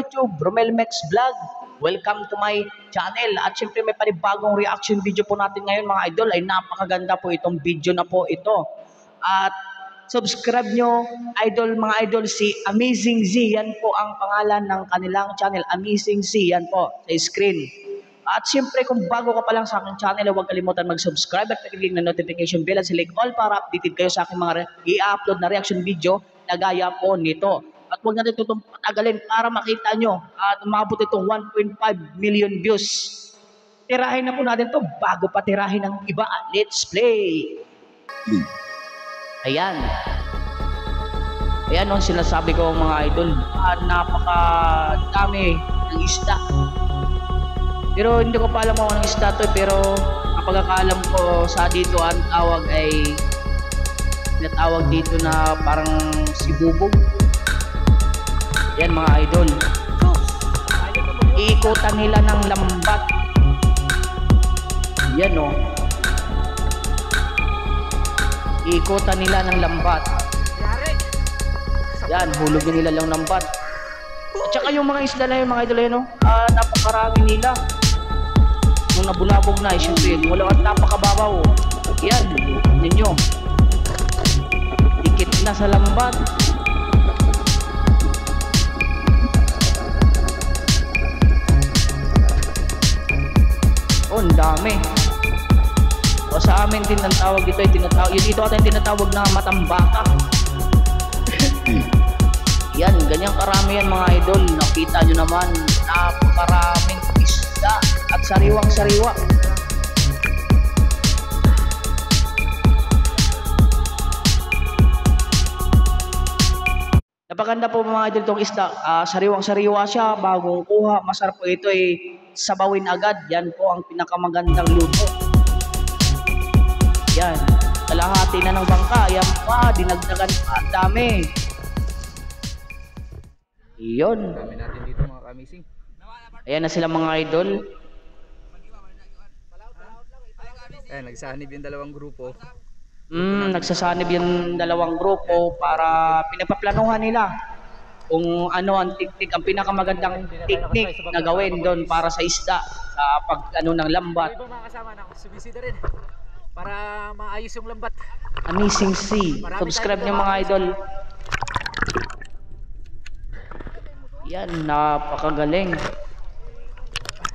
YouTube, Romelmex Vlog. Welcome to my channel. At syempre may panibagong reaction video po natin ngayon mga idol. Ay napakaganda po itong video na po ito. At subscribe nyo mga idol si Amazing Z. Yan po ang pangalan ng kanilang channel, Amazing Z. Yan po sa screen. At syempre kung bago ka pa lang sa aking channel, huwag kalimutan mag-subscribe at click ng notification bell at select all para updated kayo sa aking mga i-upload na reaction video na gaya po nito. At huwag natin itong patagalin para makita nyo at umabot itong 1.5 million views. Tirahin na po natin to bago pa tirahin ng iba. Let's play! Ayan. Ayan ang sinasabi ko mga idol. Napakadami ng isda. Pero hindi ko pa alam kung anong isda to, pero ang pagkakaalam ko sa dito ang tawag ay natawag dito na parang sibubog. Yan mga idol. Iikutan nila ng lambat. Yan o. Iikutan nila ng lambat. Yan, hulugin nila lang lambat. At saka yung mga isda na yun mga idol, yun o. Napakarami nila. Nung nabulabog na, syempre, wala at napakababaw. Yan, ninyo. Dikit na sa lambat. Oh, ang dami. O sa amin din ang tawag dito ay tinatawag. Yung dito atin tinatawag na matambaka. Yan, ganyang karami yan mga idol. Nakita nyo naman, napakaraming isda at sariwang-sariwa. Napaganda po mga idol itong isda. Sariwang-sariwa siya, bagong kuha. Masarap po ito ay sabawin agad. Yan po ang pinakamagandang luto. Yan, kalahati na ng bangka. Yan pa, dinagdagan pa. Dami. Iyon. Dami natin dito mga kamising. Ayan na sila mga idol. Ayan, nagsanib yung dalawang grupo. Nagsasanib yung dalawang grupo para pinapaplanuhan nila kung ano ang teknik, ang pinakamagandang teknik na gawin doon para sa isda sa ng lambat. Iba mga kasama na sumisida rin para maayos yung lambat. Amazing Z. Subscribe niyo mga idol. Yan, napakagaling.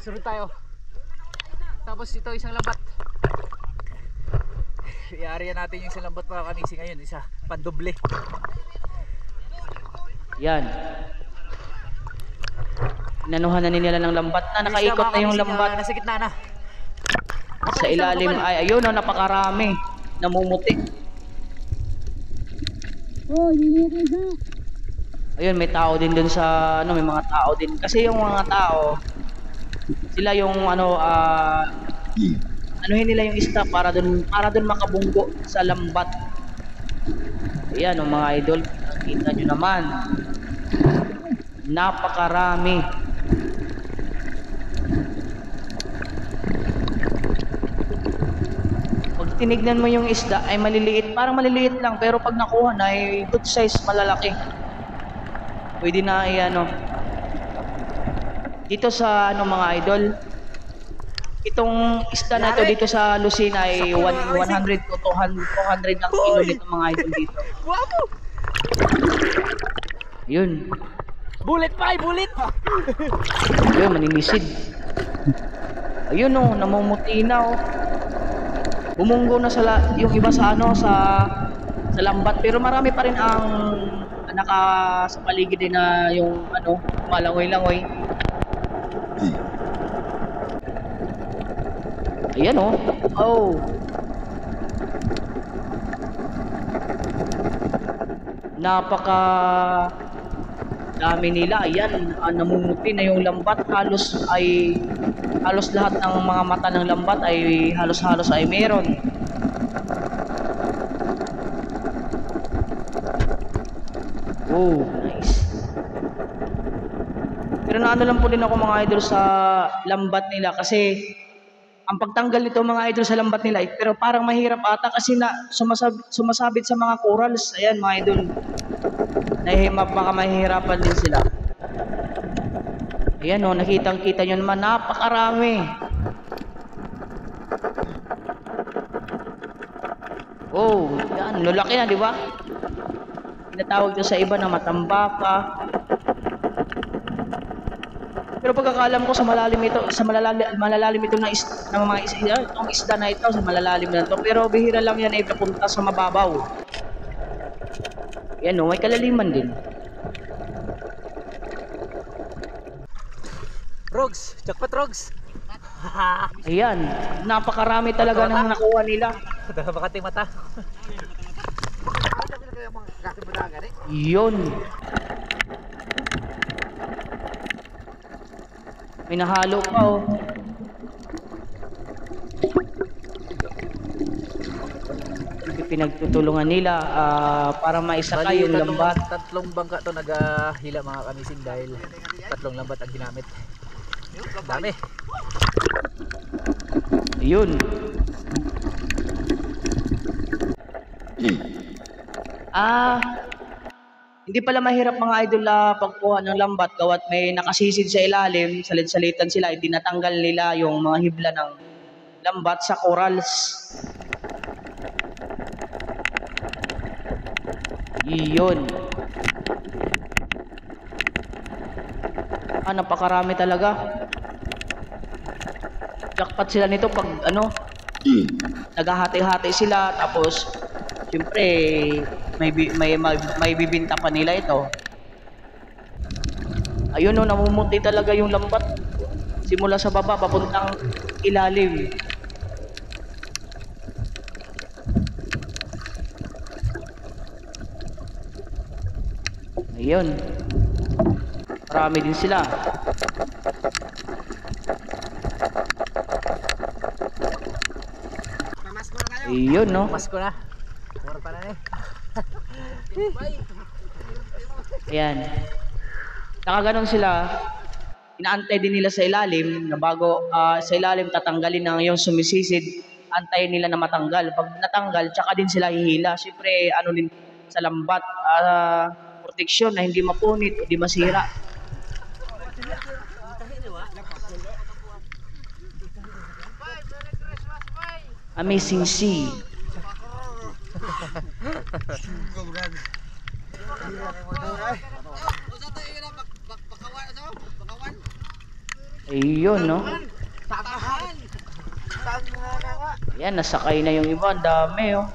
Sunod tayo. Tapos ito isang lambat. I-area natin yung isang lambat para kamising ngayon. Isa, pandoble. Yan. Inanuhan na nila ng lambat na. Nakaikot na yung lambat. Nasa gitna na. Sa ilalim ay ayun, napakarami. Namumuti. Ayun, may tao din dun sa may mga tao din. Kasi yung mga tao sila yung anuhin nila yung isda para dun makabunggo sa lambat. Ayan mga idol, kita nyo naman. Napakarami. Pag tinignan mo yung isda ay maliliit, parang maliliit lang, pero pag nakuha na ay good size, malalaki. Pwede na dito sa mga idol, itong isda na ito dito sa Lucena ay 100 to 200 ang kilo nito mga idol dito. Guwapo! Yun. Bullet pa, bullet! Ayun, maninisid. Ayun namumuti na Bumunggo na yung iba sa sa lambat, pero marami pa rin ang sa paligid din na yung malangoy-langoy. Ayan oh. Napaka dami nila. Ayan, namumuti na yung lambat. Halos lahat ng mga mata ng lambat ay halos ay meron. Oh, nice. Pero naano lang po din ako mga idol sa lambat nila kasi ang pagtanggal nito mga idol sa lambat nila, pero parang mahirap ata kasi sumasabit sa mga corals. Ayan mga idol. Baka mahihirapan din sila. Ayan o, nakitang-kita nyo naman, napakarami. Oh, yan, lulaki na, di ba? Tinatawag to sa iba na matambaka. Pero pagkakalam ko sa malalim ito, sa malalalim ito ng mga isda, itong isda na ito, sa malalalim na ito. Pero bihira lang yan ay papunta sa mababaw. Yan o, may kalaliman din. Rogs, jackpot Rogs. Ayan, napakarami talaga ng nakuha nila. Bakating mata. Yun. May nahalo pa oh. Pinagtutulungan nila para maisakay yung lambat. Tatlong bangka to naghila mga kamising dahil tatlong lambat ang ginamit. Dami. Yun. Hindi pala mahirap mga idol pagkuha ng lambat gawat may nakasisid sa ilalim, salit-salitan sila, tinatanggal nila yung mga hibla ng lambat sa corals. Iyon. Napakarami talaga. Jackpot sila nito pag naghahati-hati sila tapos siyempre may bibinta pa nila ito. Ayun o, namumuti talaga yung lambat simula sa baba papuntang ilalim. Ayun, marami din sila. Ayun no, Pasko na. Mura pa na eh. ayan. Nakaganon sila, inaantay din nila sa ilalim na bago sa ilalim tatanggalin ng yung sumisisid, antayin nila na matanggal. Pag natanggal, tsaka din sila hihila. Siyempre, ano din sa lambat, proteksyon na hindi mapunit o di masira. Amazing sea. Ayun, no? Yan, nasakay na yung iba. Ang dami, oh.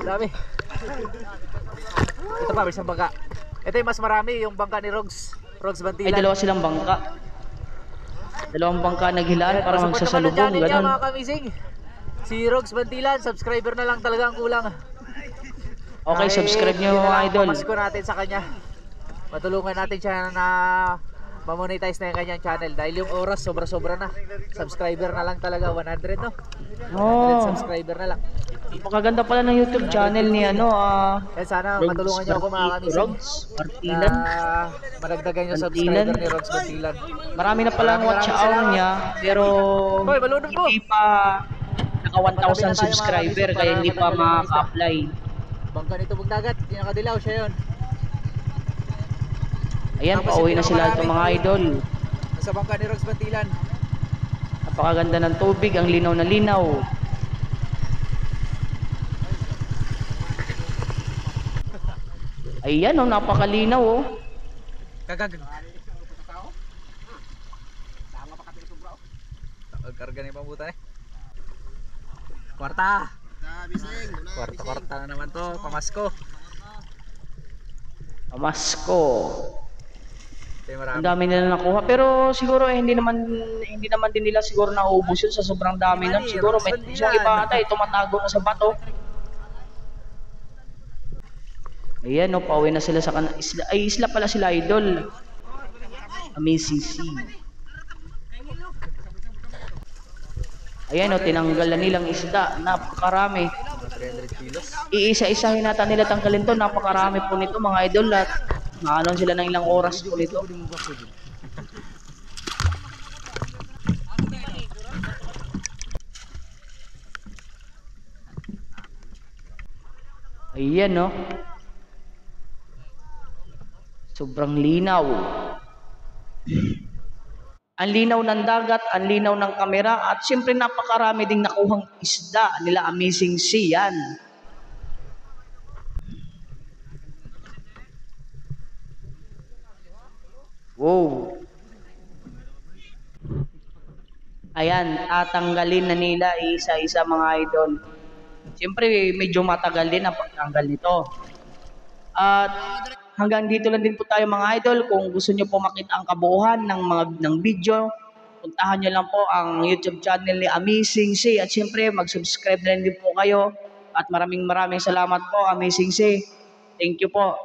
Dami. Ito pa, isang bangka. Ito yung mas marami, yung bangka ni Rogs. Rogs Bantilan. Ay, dalawa silang bangka. Dalawang bangka naghilaan para magsasalubong, ganun. Mga kamising. Si Rogs Bantilan, subscriber na lang talaga ang kulang. Okay, subscribe nyo mga idol. Pamasko natin sa kanya. Matulungan natin siya na ma-monetize na yung kanyang channel. Dahil yung oras, sobra-sobra na. Subscriber na lang talaga, 100 no? 100 subscriber na lang. Napakaganda pala ng YouTube channel ni Kaya sana matulungan niyo ako mga kamising. Rogs Bantilan. Madagdagan yung subscriber ni Rogs Bantilan. Marami na pala ang watch hour niya, pero Hoy, malunod po. hindi pa naka 1,000 subscriber kaya hindi pa maka-apply. Bangka nito Bugdagat, pinakadilaw siya yun. Ayan, pauwi na sila ito mga idol. Nasa bangka ni Rogs Bantilan. Napakaganda ng tubig, ang linaw na linaw. Ayan oh, napakalinaw oh. Kagag. Karga na yung pambutan eh. Kwarta. Kwarta na naman to, pamasko. Pamasko. Ang Ang dami nila nakuha pero siguro hindi naman din nila siguro naubos yun sa sobrang dami nun. Siguro may yung iba ata tumatago na sa bato. Ayan no, pauwi na sila sa isla. Ay, isla pala sila idol. Amazing sea. Ayan o, tinanggal na nilang isda. Napakarami. 300 kilos. Iisa-isahin natin nila tanggalin to. Napakarami po nito mga idol. At maanon sila ng ilang oras po nito. Ayan no. Sobrang linaw. Ang linaw ng dagat, ang linaw ng kamera, at siyempre napakarami ding nakuhang isda nila Amazing Sea yan. Wow! Ayan, tatanggalin na nila isa-isa mga idol. Siyempre, medyo matagal din ang pagtanggal nito. At hanggang dito lang din po tayo mga idol. Kung gusto nyo po makita ang kabuuan ng video, puntahan nyo lang po ang YouTube channel ni Amazing Sea. At siyempre, mag-subscribe na rin din po kayo. At maraming salamat po, Amazing Sea. Thank you po.